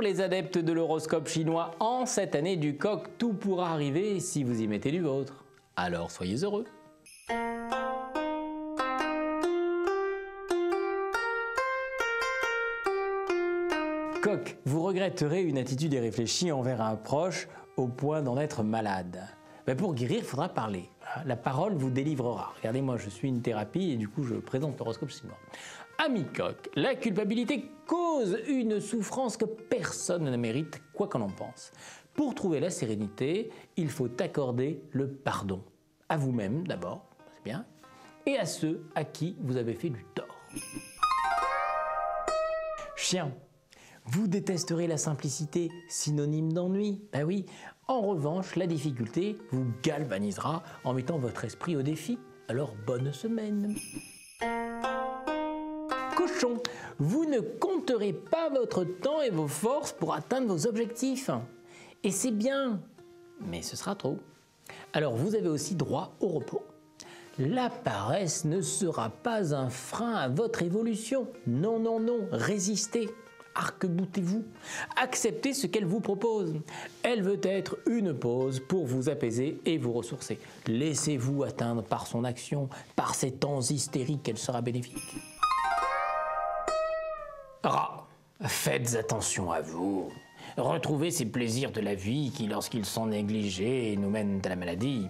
les adeptes de l'horoscope chinois, en cette année du coq, tout pourra arriver si vous y mettez du vôtre. Alors soyez heureux. Coq, vous regretterez une attitude irréfléchie envers un proche au point d'en être malade. Mais pour guérir, il faudra parler. La parole vous délivrera. Regardez, moi je suis une thérapie et du coup je présente l'horoscope chinois. Ami Coq, la culpabilité cause une souffrance que personne ne mérite, quoi qu'on en pense. Pour trouver la sérénité, il faut accorder le pardon. À vous-même d'abord, c'est bien, et à ceux à qui vous avez fait du tort. Chien, vous détesterez la simplicité, synonyme d'ennui. Ben oui. En revanche, la difficulté vous galvanisera en mettant votre esprit au défi. Alors bonne semaine. Cochon, vous ne compterez pas votre temps et vos forces pour atteindre vos objectifs. Et c'est bien, mais ce sera trop. Alors vous avez aussi droit au repos. La paresse ne sera pas un frein à votre évolution. Non, non, non, résistez. Arc-boutez-vous, acceptez ce qu'elle vous propose. Elle veut être une pause pour vous apaiser et vous ressourcer. Laissez-vous atteindre par son action, par ses temps hystériques, elle sera bénéfique. Rat, faites attention à vous. Retrouvez ces plaisirs de la vie qui, lorsqu'ils sont négligés, nous mènent à la maladie.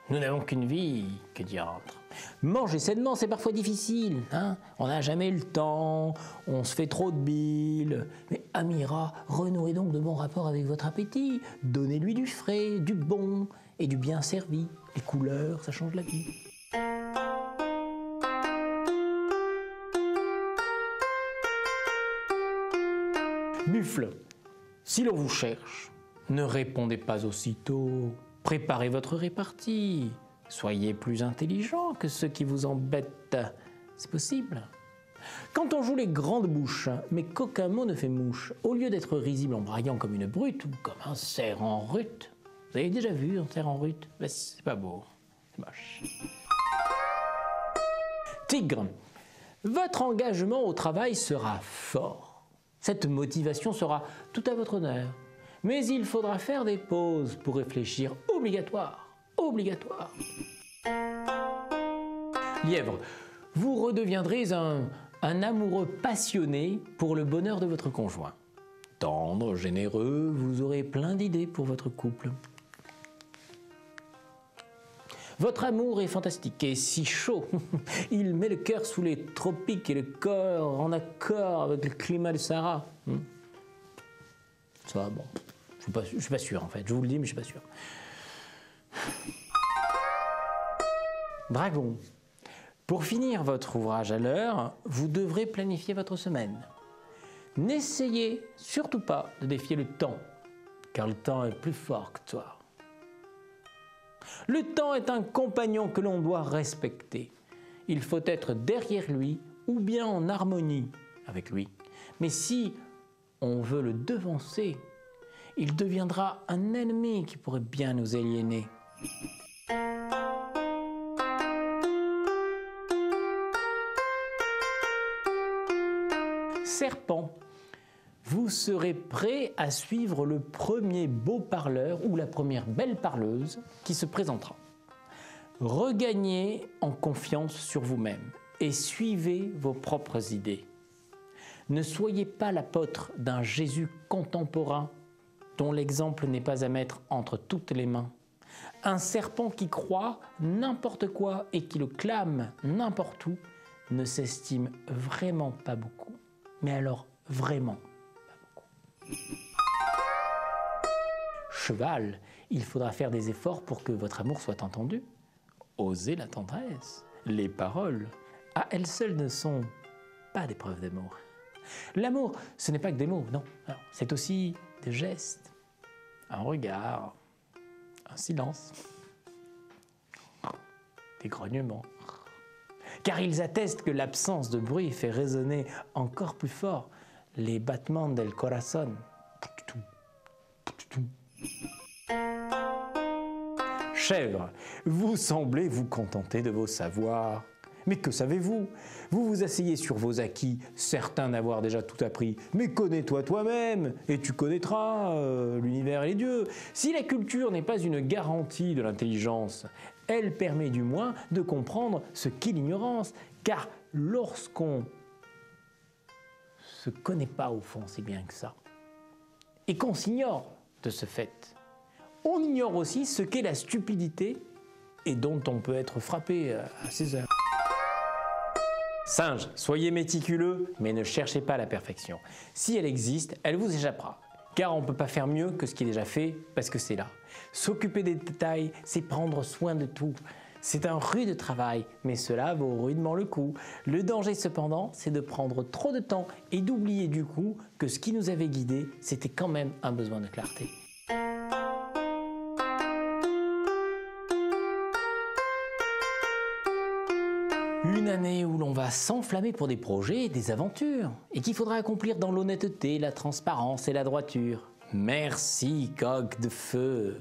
Nous n'avons qu'une vie, que diantre. Manger sainement, c'est parfois difficile. Hein, on n'a jamais le temps, on se fait trop de bile. Mais Amira, renouez donc de bons rapports avec votre appétit. Donnez-lui du frais, du bon et du bien servi. Les couleurs, ça change la vie. Buffle, si l'on vous cherche, ne répondez pas aussitôt. Préparez votre répartie. Soyez plus intelligent que ceux qui vous embêtent. C'est possible. Quand on joue les grandes bouches, mais qu'aucun mot ne fait mouche, au lieu d'être risible en braillant comme une brute ou comme un cerf en rut, vous avez déjà vu un cerf en rut? Ben, c'est pas beau, c'est moche. Tigre, votre engagement au travail sera fort. Cette motivation sera tout à votre honneur. Mais il faudra faire des pauses pour réfléchir, obligatoire, obligatoire. Lièvre, vous redeviendrez un amoureux passionné pour le bonheur de votre conjoint. Tendre, généreux, vous aurez plein d'idées pour votre couple. Votre amour est fantastique et si chaud, il met le cœur sous les tropiques et le corps en accord avec le climat du Sahara. Ça, bon, je suis pas sûr en fait, je vous le dis mais je suis pas sûr. Dragon, pour finir votre ouvrage à l'heure, vous devrez planifier votre semaine. N'essayez surtout pas de défier le temps, car le temps est plus fort que toi. Le temps est un compagnon que l'on doit respecter. Il faut être derrière lui ou bien en harmonie avec lui. Mais si on veut le devancer, il deviendra un ennemi qui pourrait bien nous aliéner. Serpent, vous serez prêt à suivre le premier beau parleur ou la première belle parleuse qui se présentera. Regagnez en confiance sur vous-même et suivez vos propres idées. Ne soyez pas l'apôtre d'un Jésus contemporain dont l'exemple n'est pas à mettre entre toutes les mains. Un serpent qui croit n'importe quoi et qui le clame n'importe où ne s'estime vraiment pas beaucoup. Mais alors vraiment pas beaucoup. Cheval, il faudra faire des efforts pour que votre amour soit entendu. Osez la tendresse. Les paroles, à elles seules, ne sont pas des preuves d'amour. L'amour, ce n'est pas que des mots, non. C'est aussi des gestes, un regard, un silence, des grognements. Car ils attestent que l'absence de bruit fait résonner encore plus fort les battements del corazón. Chèvre, vous semblez vous contenter de vos savoirs, Mais que savez-vous? Vous vous asseyez sur vos acquis, certains d'avoir déjà tout appris. Mais connais-toi toi-même et tu connaîtras l'univers et les dieux. Si la culture n'est pas une garantie de l'intelligence, elle permet du moins de comprendre ce qu'est l'ignorance. Car lorsqu'on se connaît pas au fond, c'est bien que ça, et qu'on s'ignore de ce fait, on ignore aussi ce qu'est la stupidité et dont on peut être frappé à ses heures. Singes, soyez méticuleux, mais ne cherchez pas la perfection. Si elle existe, elle vous échappera. Car on ne peut pas faire mieux que ce qui est déjà fait, parce que c'est là. S'occuper des détails, c'est prendre soin de tout. C'est un rude travail, mais cela vaut rudement le coup. Le danger cependant, c'est de prendre trop de temps et d'oublier du coup que ce qui nous avait guidés, c'était quand même un besoin de clarté. Une année où l'on va s'enflammer pour des projets et des aventures, et qu'il faudra accomplir dans l'honnêteté, la transparence et la droiture. Merci, coq de feu!